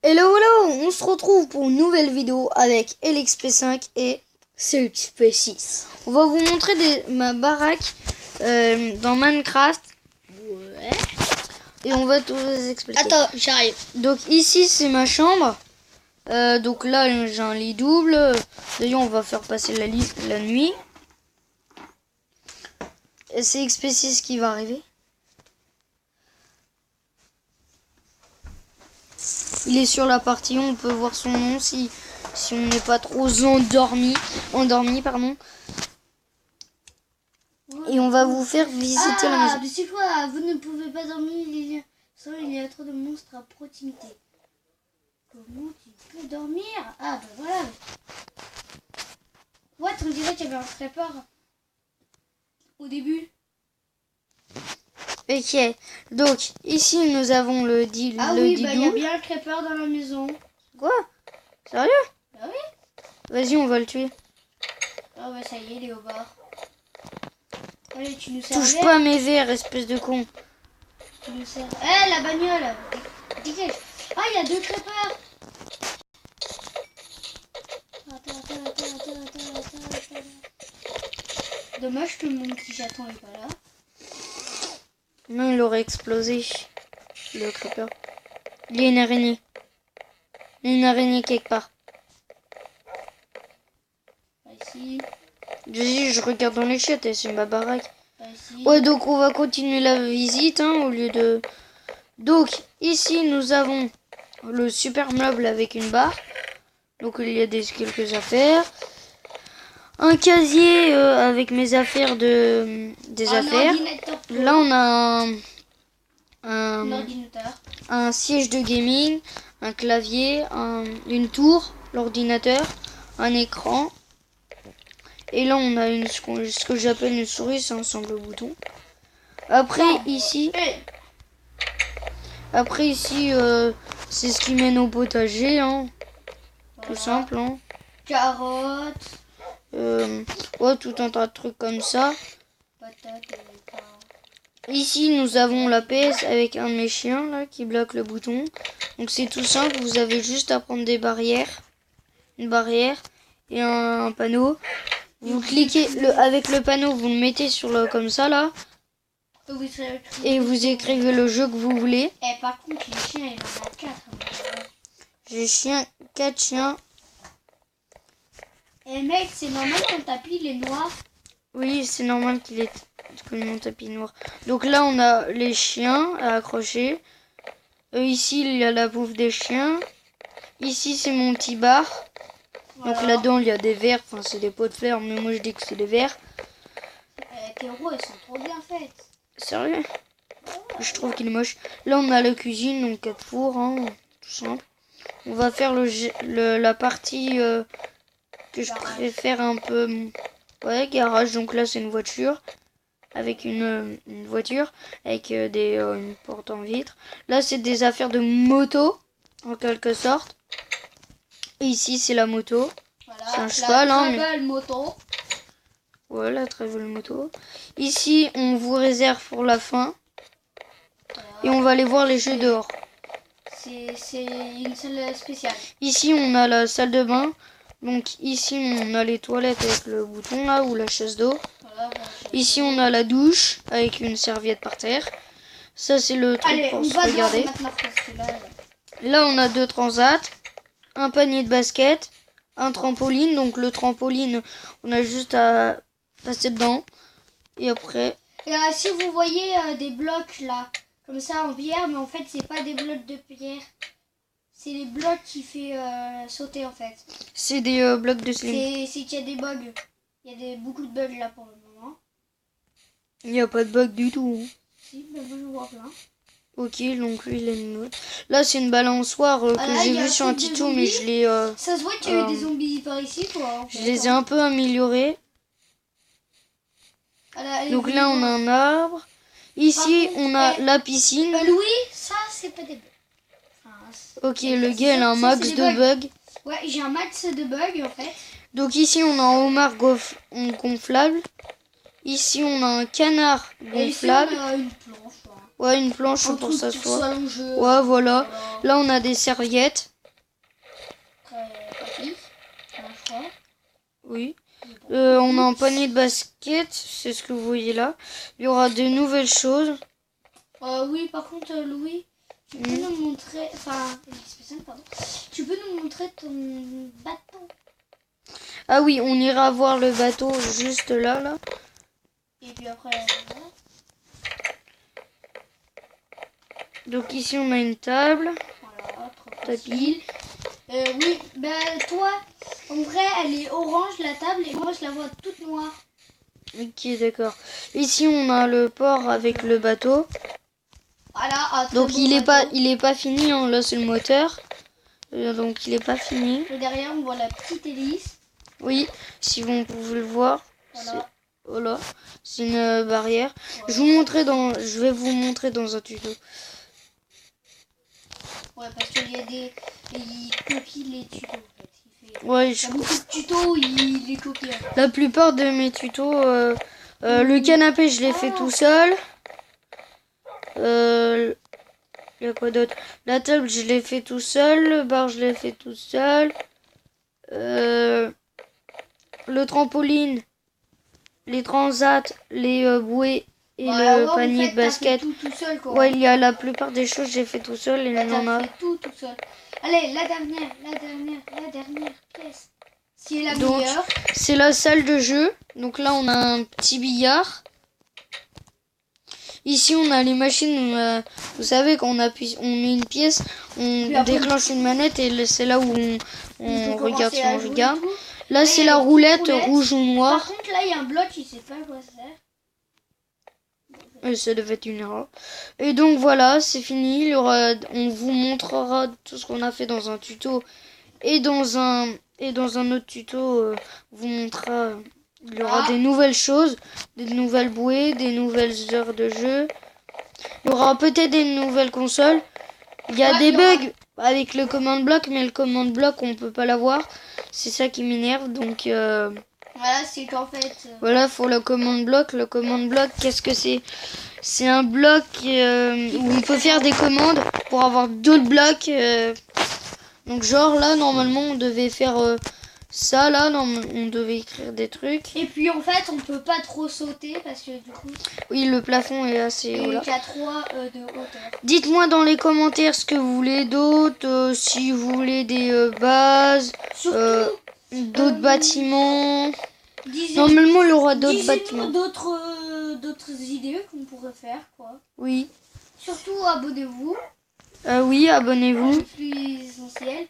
Hello, hello, on se retrouve pour une nouvelle vidéo avec LXP5 et CXP6. On va vous montrer ma baraque dans Minecraft. Ouais. Et on va tout vous expliquer. Attends, j'arrive. Donc ici c'est ma chambre. Donc là j'ai un lit double. D'ailleurs on va faire passer la nuit. Et c'est XP6 qui va arriver. Il est sur la partie, on peut voir son nom si on n'est pas trop endormi, pardon. Et on va vous faire visiter la maison. Mais c'est quoi? Vous ne pouvez pas dormir, il y a trop de monstres à proximité. Comment tu peux dormir? Ah bah voilà. Ouais, on dirait qu'il y avait un tréport au début. Ok, donc ici nous avons le dit. Ah oui, bah il y a bien un crêpeur dans la maison. Quoi? Sérieux? Bah oui. Vas-y, on va le tuer. Ah bah ça y est, il est au bord. Allez, tu nous sers. Touche pas mes verres, espèce de con. Tu nous sers. Eh, la bagnole. Dégage. Ah, il y a deux crêpeurs. Attends. Dommage que mon petit chaton est pas là. Non, il aurait explosé, le creeper. Il y a une araignée. Il y a une araignée quelque part. Ici. Je regarde dans les chiottes et c'est ma baraque. Ici. Ouais, donc on va continuer la visite, au lieu de... Donc, ici, nous avons le super meuble avec une barre. Donc, il y a quelques affaires. Un casier avec mes affaires des affaires. Là, on a un ordinateur. Un siège de gaming, un clavier, une tour, l'ordinateur, un écran. Et là, on a ce que j'appelle une souris, c'est un simple bouton. Après, ici, c'est ce qui mène au potager, hein. Voilà. Tout simple, hein. Carottes. Ouais, tout un tas de trucs comme ça. Patates et ici, nous avons la PS avec un de mes chiens là qui bloque le bouton. Donc c'est tout simple, vous avez juste à prendre des barrières, une barrière et un panneau. Vous cliquez avec le panneau, vous le mettez sur le comme ça là. Et vous écrivez le jeu que vous voulez. Eh, par contre, les chiens, il en a 4. J'ai 4 chiens. Eh mec, c'est normal que le tapis il est noir. Oui, c'est normal que mon tapis noir. Donc là, on a les chiens à accrocher. Ici, il y a la bouffe des chiens. Ici, c'est mon petit bar. Voilà. Donc là-dedans, il y a des verres. Enfin, c'est des pots de fleurs, mais moi, je dis que c'est des verres. Tes roues, elles sont trop bien faites. Sérieux? Ouais. Je trouve qu'il est moche. Là, on a la cuisine, donc 4 fours, hein, tout simple. On va faire la partie que je préfère un peu... Ouais, garage. Donc là, c'est une voiture. Avec une voiture. Avec une porte en vitre. Là, c'est des affaires de moto. En quelque sorte. Et ici, c'est la moto. Voilà, c'est un cheval. La très belle moto. Voilà, très belle moto. Ici, on vous réserve pour la fin. Voilà. Et on va aller voir les jeux dehors. C'est une salle spéciale. Ici, on a la salle de bain. Donc ici, on a les toilettes avec le bouton là, ou la chaise d'eau. Voilà, ici, on a la douche avec une serviette par terre. Ça, c'est le truc pour se regarder. Là, on a 2 transats. Un panier de basket. Un trampoline. Donc le trampoline, on a juste à passer dedans. Et après... Et si vous voyez des blocs là, comme ça en pierre, mais en fait, c'est pas des blocs de pierre. C'est les blocs qui fait sauter en fait. C'est des blocs de sling. C'est qu'il y a des bugs. Il y a beaucoup de bugs là pour le moment. Il n'y a pas de bug du tout. Hein. Si, ben je vois plein. Ok, donc lui il a une autre. Là c'est une balançoire que j'ai vue sur un tuto, mais je l'ai... ça se voit qu'il y a eu des zombies par ici quoi. En fait, je les ai un peu améliorés. Donc là on a un arbre. Ici contre, on a la piscine. Louis, ça c'est pas des bugs. Enfin, ok, le gars il a un max de bugs. Ouais, j'ai un max de bugs en fait. Donc ici on a un homard gonflable. Ici on a un canard gonflable. Et ici, on a une planche. Ouais, une planche pour s'asseoir. Ouais, voilà. Là on a des serviettes. quoi. Oui. On a un panier de basket, c'est ce que vous voyez là. Il y aura des nouvelles choses. Oui, par contre, Louis, tu peux nous montrer... Enfin, pardon. Tu peux nous montrer ton bateau. Ah oui, on ira voir le bateau juste là, là. Et puis après... voilà. Donc ici, on a une table. Voilà, trop Tapis. facile. Oui, toi, en vrai, elle est orange, la table, et moi, je la vois toute noire. Ok, d'accord. Ici, on a le port avec le bateau. Voilà, un très Donc beau il est bateau. pas fini, hein. Là c'est le moteur. Donc il est pas fini. Et derrière, on voit la petite hélice. Oui, si vous pouvez le voir. Voilà. Voilà, c'est une barrière. Voilà. Je vais vous montrer dans un tuto. Ouais, parce qu'il y a il copie les tutos. En fait. Ouais, Il y a beaucoup de tutos, il les copie. la plupart de mes tutos, le canapé je l'ai fait tout seul. Il y a quoi d'autre? La table je l'ai fait tout seul. Le bar je l'ai fait tout seul. Le trampoline, les transats, les bouées et le panier de basket. Tout seul, quoi. Ouais, il y a la plupart des choses j'ai fait tout seul et il en a. Fait tout seul. Allez, la dernière pièce. Si est la meilleure. C'est la salle de jeu. Donc là, on a un petit billard. Ici, on a les machines. Vous savez, quand on appuie, on met une pièce, on déclenche une manette et c'est là où on regarde si on regarde. Là, c'est la roulette rouge ou noire. Par contre, là, il y a un bloc, je sais pas à quoi ça sert. Et ça devait être une erreur. Et donc voilà, c'est fini. On vous montrera tout ce qu'on a fait dans un tuto. Et dans un autre tuto, on vous montrera. Il y aura des nouvelles choses, des nouvelles bouées, des nouvelles heures de jeu. Il y aura peut-être des nouvelles consoles. Il y a des bugs avec le command block, mais le command block, on peut pas l'avoir. C'est ça qui m'énerve. Donc voilà, c'est qu'en fait... voilà, pour le command block. Le command block, qu'est-ce que c'est? C'est un bloc où on peut faire des commandes pour avoir d'autres blocs. Donc genre là, normalement, on devait faire ça. Là, on devait écrire des trucs. Et puis en fait, on peut pas trop sauter parce que du coup... Oui, le plafond est assez... Et voilà. qu'il y a 3 de hauteur. Dites-moi dans les commentaires ce que vous voulez d'autre. Si vous voulez des bases, d'autres bâtiments. Normalement, il y aura d'autres bâtiments. D'autres idées qu'on pourrait faire, quoi. Oui. Surtout, abonnez-vous. Oui, abonnez-vous. C'est le plus essentiel.